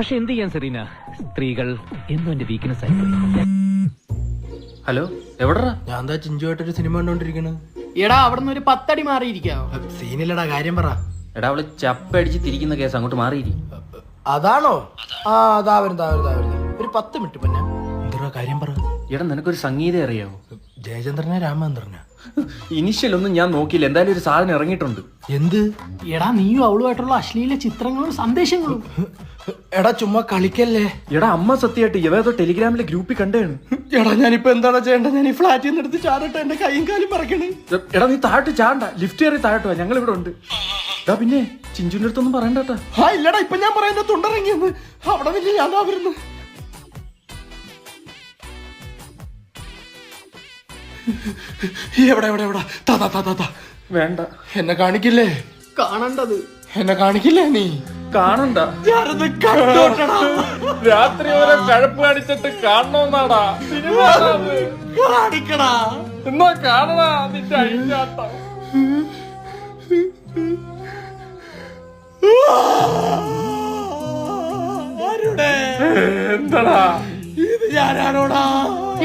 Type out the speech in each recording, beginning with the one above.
പക്ഷെ എന്ത് ചെയ്യാൻ സെറീന, സ്ത്രീകൾ എന്നും എന്റെ വീക്ക്നെസ് ആയി. ഹലോ, എവിടാ? ഞാൻ എന്താ ചിഞ്ചുമായിട്ടൊരു സിനിമ കണ്ടോണ്ടിരിക്കണ്. എടാ അവിടുന്ന് ഒരു 10 അടി മാറിയിരിക്കാവോ? സീനില്ലടാ, കാര്യം പറ. എടാ, അവള് ചപ്പടിച്ച് തിരിക്കുന്ന കേസ്, അങ്ങോട്ട് മാറിയിരി. അതാണോ? ആ അതാ വരുന്ന ഒരു 10 മിനിറ്റ് പിന്നെ. എന്താ കാര്യം പറ. എടാ, നിനക്കൊരു സംഗീതം അറിയാവോ? ജയചന്ദ്രനെ രാമചന്ദ്രനാ? ഇനിഷ്യൽ ഒന്നും ഞാൻ നോക്കിയില്ല, എന്തായാലും ഒരു സാധനം ഇറങ്ങിയിട്ടുണ്ട്. എന്ത്? എടാ നീയും അവളുമായിട്ടുള്ള അശ്ലീല ചിത്രങ്ങളും സന്ദേശങ്ങളും. എടാ ചുമ്മാ കളിക്കല്ലേ. എടാ, അമ്മ സത്യമായിട്ട് ഏതോ ടെലിഗ്രാമിലെ ഗ്രൂപ്പിൽ കണ്ടേണ്. എടാ ഞാനിപ്പോ എന്താണ് ചെയ്യേണ്ടത്? ഞാൻ ഈ ഫ്ലാറ്റിൽ നിന്ന് എടുത്ത് ചാടട്ടെ? എന്റെ കൈയും കാലും പറക്കണ്. എടാ, നീ താഴോട്ട് ചാണ്ട, ലിഫ്റ്റ് കയറി താഴോട്ട്, ഞങ്ങൾ ഇവിടെ ഉണ്ട്. എടാ, പിന്നെ ചിഞ്ചുവിന്റെ അടുത്തൊന്നും പറയണ്ടട്ടാ. ആ ഇല്ലടാ, ഇപ്പൊ ഞാൻ പറയുന്നത് തുണ്ടിറങ്ങിയെന്ന്. അവിടെ വലിയ ഞാൻ വരുന്നു. എവിടെ എവിടെ എവിടെ? താ വേണ്ട, എന്നെ കാണിക്കില്ലേ? കാണണ്ടത് എന്നെ കാണിക്കില്ലേ നീ? കാണണ്ട. ഞാനത് കണ്ടോട്ടടാ. രാത്രി വരെ കഴപ്പ് കാണിച്ചിട്ട് കാണണമെന്നാടാ കാണിക്കടാ. എന്നാ കാണണ നിന്റെ അഴിഞ്ഞാട്ടം. എന്താടാ ഇത് ഞാനാണോടാ?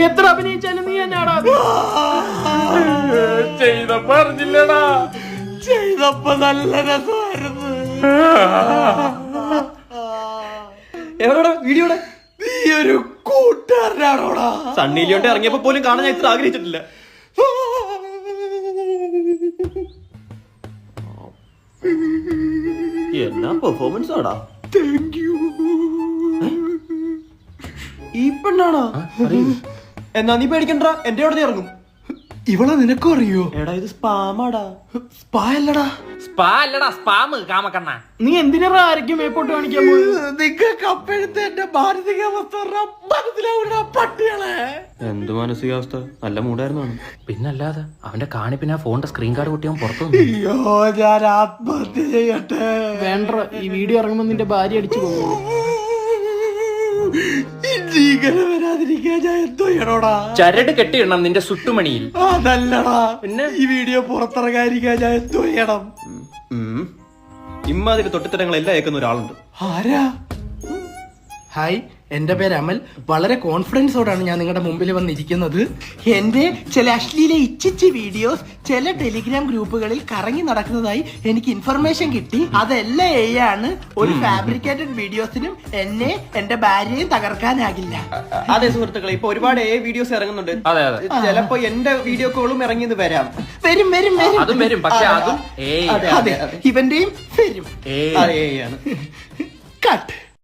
എത്ര അഭിനയിച്ചാലും നീ എന്നാടാ ചെയ്തപ്പോ അറിഞ്ഞില്ലടാ. ചെയ്തപ്പോ നല്ല രസമായിരുന്നു. എവരോടാ വീഡിയോടെ? നീ ഒരു കൂട്ടുകാരനാണോടാ? സണ്ണിയിലോട്ട് ഇറങ്ങിയപ്പോ പോലും കാണാൻ ഞാൻ ഇത്ര ആഗ്രഹിച്ചിട്ടില്ല. എന്നാ പെർഫോമൻസ് ആടാ. Thank you. ഈ പെണ്ണാണോ? എന്നാ നീ പേടിക്കണ്ട, എന്റെ അവിടെ നീ ഇറങ്ങും. ഇവളെ നിനക്കും അറിയോ? എടാ ഇത് സ്പാമാടാ. സ്പാ അല്ലടാ. സ്പാ അല്ലടാ, സ്പാമ് കാമക്കണ്ണ. നീ എന്തിനാ ആരൊക്കെ മേപ്പോട്ട് കാണിക്കാൻ പോയി? നിങ്ങൾക്ക് അപ്പോഴത്തെ എന്റെ മാനസികാവസ്ഥ മനസ്സിലാവൂടാ പട്ടികളെ. എന്ത് മാനസികാവസ്ഥ? നല്ല മൂടായിരുന്നു. പിന്നല്ലാതെ അവന്റെ കാണി പിന്നെ ആ ഫോണിന്റെ സ്ക്രീൻ കാർഡ് പൊട്ടിയാൻ പുറത്തു. അയ്യോ, ഞാൻ ആത്മഹത്യ ചെയ്യട്ടെ? വേണ്ട, ഈ വീഡിയോ ഇറങ്ങുമ്പോ നിന്റെ ഭാര്യ അടിച്ചു പോകും. ഇങ്ങനെ വരാതിരിക്കാൻ ഞാൻ എന്തോ ചെയ്യണോടാ? ചരട് കെട്ടിയിടണം നിന്റെ സുട്ടുമണിയിൽ. അതല്ലടാ, പിന്നെ ഈ വീഡിയോ പുറത്തിറങ്ങാതിരിക്കാൻ ഞാൻ എന്തോ ചെയ്യണം? ഇമ്മാതിരി തൊട്ടിത്തരങ്ങളെല്ലാം ഏക്കുന്ന ഒരാളുണ്ട്. ആരാ? ഹായ്, എന്റെ പേര് അമൽ. വളരെ കോൺഫിഡൻസോടാണ് ഞാൻ നിങ്ങളുടെ മുമ്പിൽ വന്നിരിക്കുന്നത്. എന്റെ ചില അശ്ലീല ഇച്ചിച്ച് വീഡിയോസ് ചില ടെലിഗ്രാം ഗ്രൂപ്പുകളിൽ കറങ്ങി നടക്കുന്നതായി എനിക്ക് ഇൻഫർമേഷൻ കിട്ടി. അതെല്ലാം ആണ്. ഒരു ഫാബ്രിക്കേറ്റഡ് വീഡിയോസിനും എന്നെ എന്റെ ഭാര്യയും തകർക്കാനാകില്ല. അതെ സുഹൃത്തുക്കളെ, ഇപ്പൊ ഒരുപാട് വീഡിയോസ് ഇറങ്ങുന്നുണ്ട്. അതെ അതെ, ചിലപ്പോ എന്റെ വീഡിയോ കോളും ഇറങ്ങിയത് വരാം. വരും വരും വരും. അതും വരും, പക്ഷെ അതും അതെ, ഇവന്റെയും വരും. അതെ ആണ്. കട്ട്.